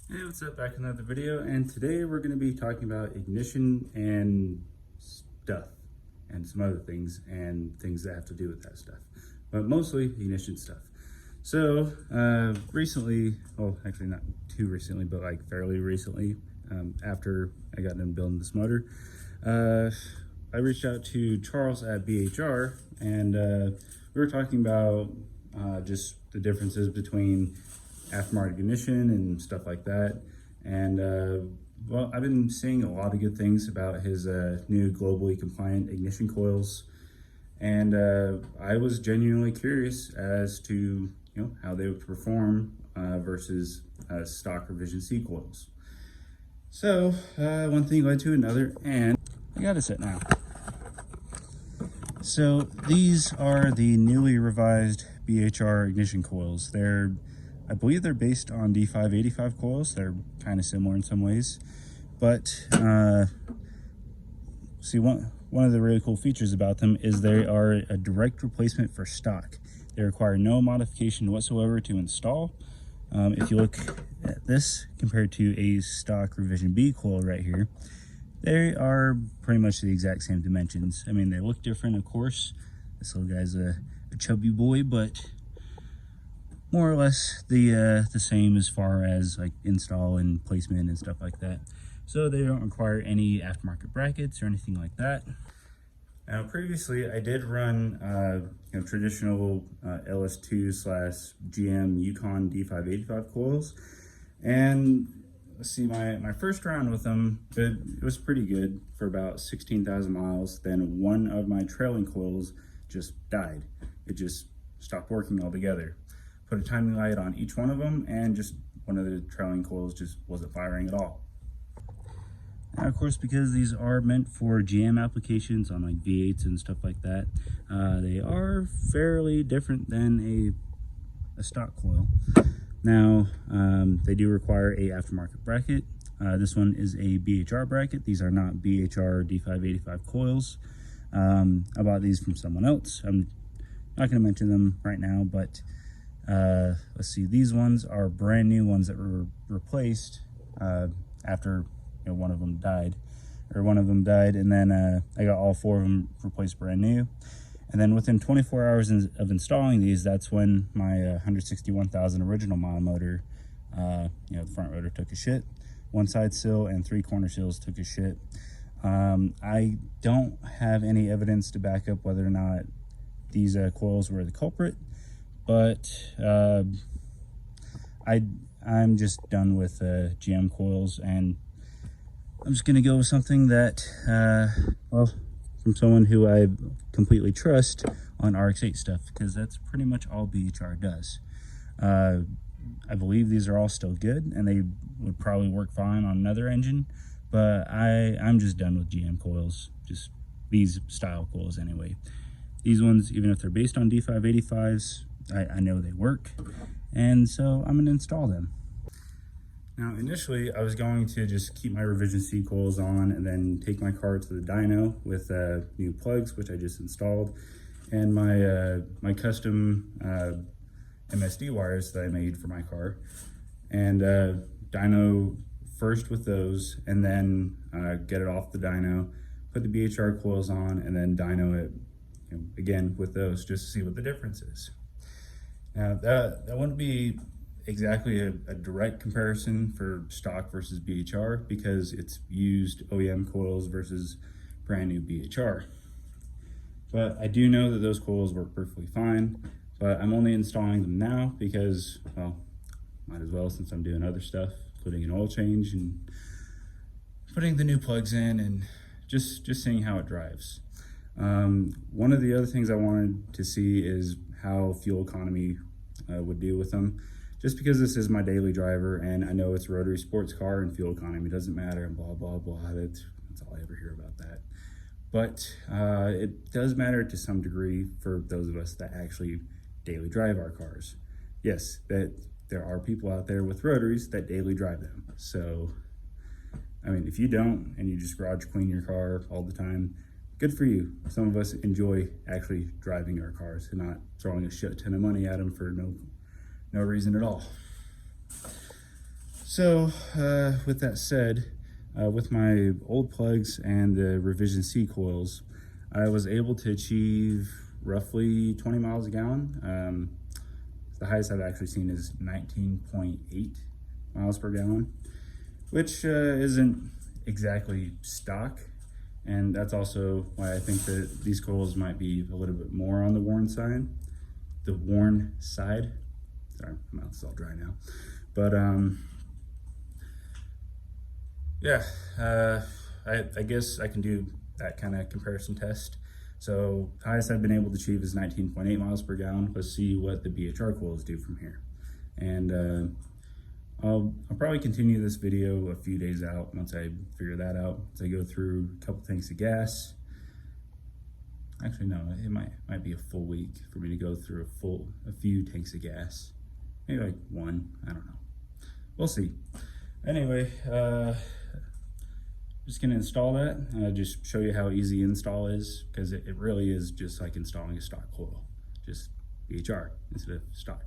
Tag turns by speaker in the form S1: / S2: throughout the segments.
S1: Hey, what's up? Back in another video, and today we're going to be talking about ignition and stuff and some other things and things that have to do with that stuff, but mostly ignition stuff. So recently, well, actually not too recently, but like fairly recently, after I got done building this motor, I reached out to Charles at BHR, and we were talking about just the differences between aftermarket ignition and stuff like that. And well, I've been seeing a lot of good things about his new globally compliant ignition coils, and I was genuinely curious as to how they would perform versus stock revision C coils. So one thing led to another, and I got a set now. So these are the newly revised BHR ignition coils. I believe they're based on D585 coils. They're kind of similar in some ways, but see, one of the really cool features about them is they are a direct replacement for stock. They require no modification whatsoever to install. If you look at this compared to a stock revision B coil right here, they are pretty much the exact same dimensions. I mean, they look different, of course. This little guy's a chubby boy, but more or less the same as far as like install and placement and stuff like that. So they don't require any aftermarket brackets or anything like that. Now previously I did run traditional LS2/GM Yukon D585 coils, and let's see, my first round with them, it was pretty good for about 16,000 miles. Then one of my trailing coils just died. It just stopped working altogether. Put a timing light on each one of them, and just one of the trailing coils just wasn't firing at all. Now, of course, because these are meant for GM applications on like V8s and stuff like that, they are fairly different than a stock coil. Now, they do require a aftermarket bracket. This one is a BHR bracket. These are not BHR D585 coils. I bought these from someone else. I'm not going to mention them right now, but let's see, these ones are brand new ones that were replaced after one of them died, and then I got all four of them replaced brand new. And then within 24 hours of installing these, that's when my 161,000 original mile motor, the front rotor took a shit, one side sill and three corner sills took a shit. I don't have any evidence to back up whether or not these coils were the culprit, but I'm just done with GM coils, and I'm just gonna go with something that well, from someone who I completely trust on RX-8 stuff, because that's pretty much all BHR does. I believe these are all still good, and they would probably work fine on another engine, but I'm just done with GM coils, just these style coils anyway. These ones, even if they're based on D585s, I know they work, and so I'm going to install them. Now, initially, I was going to just keep my revision C coils on and then take my car to the dyno with new plugs, which I just installed, and my custom MSD wires that I made for my car, and dyno first with those, and then get it off the dyno, put the BHR coils on, and then dyno it again with those, just to see what the difference is. Now that wouldn't be exactly a direct comparison for stock versus BHR, because it's used OEM coils versus brand new BHR. But I do know that those coils work perfectly fine, but I'm only installing them now because, well, might as well, since I'm doing other stuff, including an oil change and putting the new plugs in and just seeing how it drives. One of the other things I wanted to see is how fuel economy would do with them, just because this is my daily driver, and I know it's a rotary sports car and fuel economy doesn't matter and blah blah blah. That's all I ever hear about that. But it does matter to some degree for those of us that actually daily drive our cars. Yes, that there are people out there with rotaries that daily drive them. So I mean, if you don't and you just garage clean your car all the time, good for you. Some of us enjoy actually driving our cars and not throwing a shit ton of money at them for no reason at all. So with that said, with my old plugs and the revision C coils, I was able to achieve roughly 20 miles a gallon. The highest I've actually seen is 19.8 miles per gallon, which isn't exactly stock. And that's also why I think that these coils might be a little bit more on the worn side. Sorry, my mouth's all dry now. But yeah, I guess I can do that kind of comparison test. So highest I've been able to achieve is 19.8 miles per gallon. Let's see what the BHR coils do from here. And I'll probably continue this video a few days out once I figure that out. As I go through a couple tanks of gas. Actually, no, it might be a full week for me to go through a few tanks of gas. Maybe like one, I don't know. We'll see. Anyway, just gonna install that. Just show you how easy install is, because it really is just like installing a stock coil, just BHR instead of stock.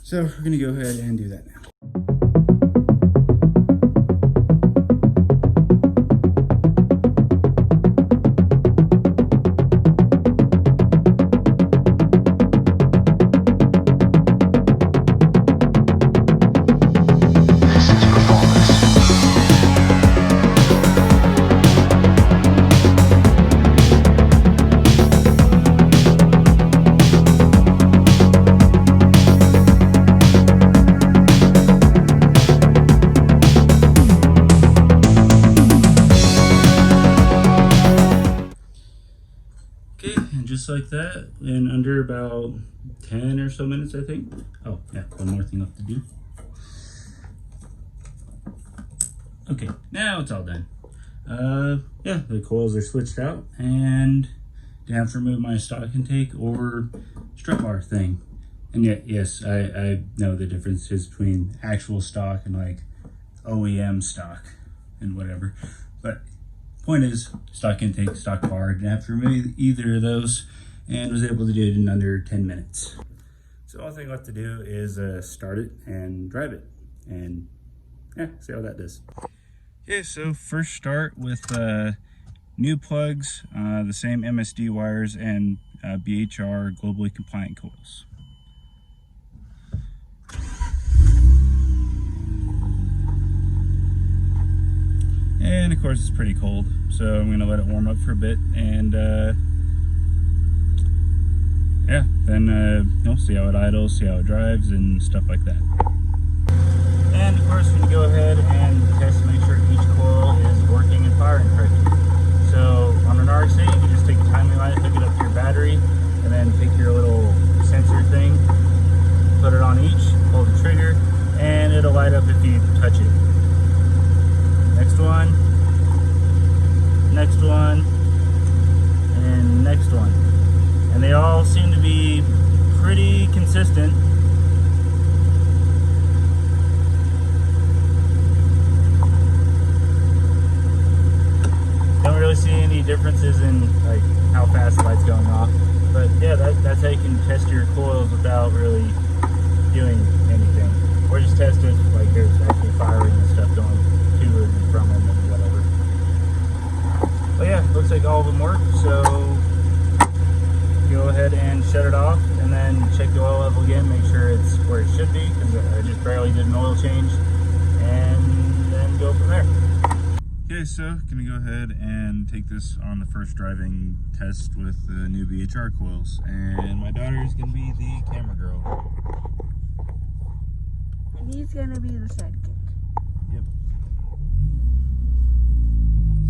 S1: So we're gonna go ahead and do that now. Just like that, in under about 10 or so minutes, I think. Oh yeah, one more thing left to do. Okay, now it's all done. Yeah, the coils are switched out, and didn't have to remove my stock intake or strut bar thing. And yet, yes, I know the differences between actual stock and like OEM stock and whatever, but point is, stock intake, stock bar, didn't have to remove either of those, and was able to do it in under 10 minutes. So the only thing left to do is start it and drive it, and yeah, see how that does. Okay, so first start with new plugs, the same MSD wires, and BHR globally compliant coils. And of course it's pretty cold, so I'm gonna let it warm up for a bit, and yeah, then you'll see how it idles, see how it drives, and stuff like that. And of course, we're gonna go ahead and test to make sure each coil is working and firing correctly. So on an RX-8, you can just take a timing light, hook it up to your battery, and then take your little sensor thing, put it on each, pull the trigger, and it'll light up if you touch it. Next one, and next one. And they all seem to be pretty consistent. Don't really see any differences in like how fast the light's going off. But yeah, that's how you can test your coils without really doing anything. Or just test if like there's actually firing and stuff going to and from them and whatever. But yeah, looks like all of them work, so go ahead and shut it off, and then check the oil level again, make sure it's where it should be, because I just barely did an oil change, and then go from there. Okay, so gonna go ahead and take this on the first driving test with the new BHR coils, and my daughter is gonna be the camera girl.
S2: And he's gonna be the sidekick.
S1: Yep.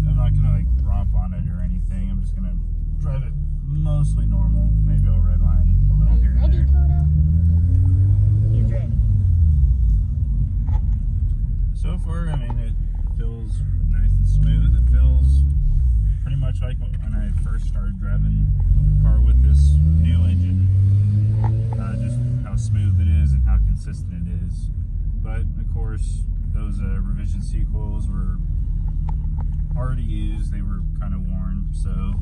S1: So I'm not gonna like romp on it or anything. I'm just gonna drive it mostly normal. Maybe I'll redline a little here and there.
S2: He's ready.
S1: So far, I mean, it feels nice and smooth. It feels pretty much like when I first started driving a car with this new engine. Just how smooth it is and how consistent it is. But of course, those revision C coils were already used. They were kind of worn, so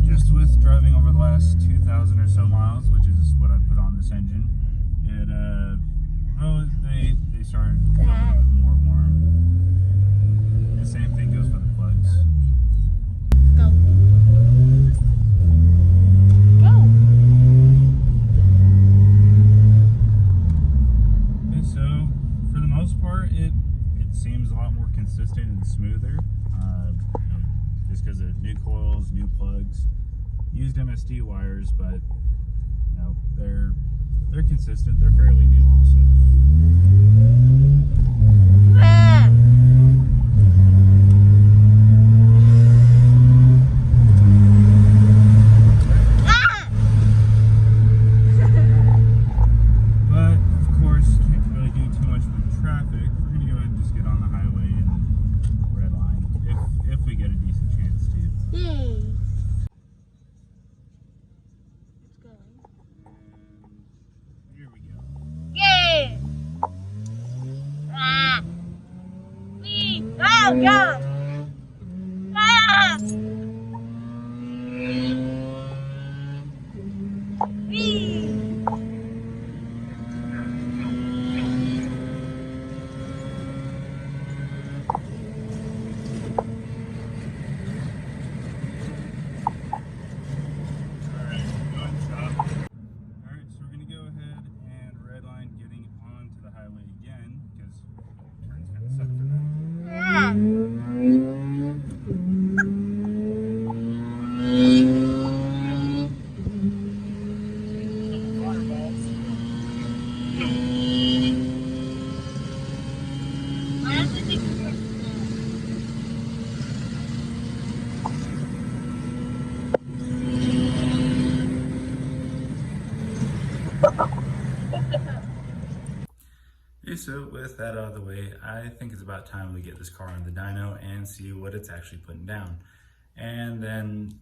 S1: just with driving over the last 2,000 or so miles, which is what I put on this engine, it well, they start feeling a bit more warm. The same thing goes for the plugs.
S2: Go. Go.
S1: Okay, so for the most part, it seems a lot more consistent and smoother. You know, just because of new coils, new plugs, used MSD wires, but you know they're consistent. They're fairly new also.
S2: Ah. Ah.
S1: But of course, can't really do too much with traffic. We're gonna go ahead and just get on the highway and redline if we get a decent chance to.
S2: Yay. It's going.
S1: And here we go.
S2: Yay. Ah. Wee. Oh, yeah. Ah. Wee.
S1: Alright, so we're going to go ahead and redline getting onto the highway again because turns kind of suck for that.
S2: Ah.
S1: Okay, so with that out of the way, I think it's about time we get this car on the dyno and see what it's actually putting down. And then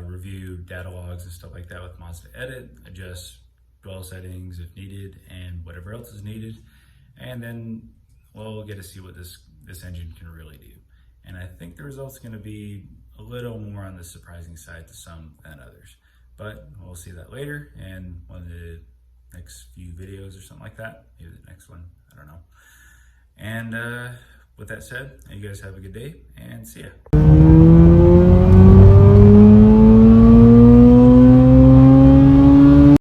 S1: review data logs and stuff like that with Mazda Edit, adjust dwell settings if needed, and whatever else is needed. And then we'll get to see what this engine can really do. And I think the result's gonna be a little more on the surprising side to some than others. But we'll see that later in one of the next few videos or something like that. Maybe the next one, I don't know. And with that said, you guys have a good day and see ya.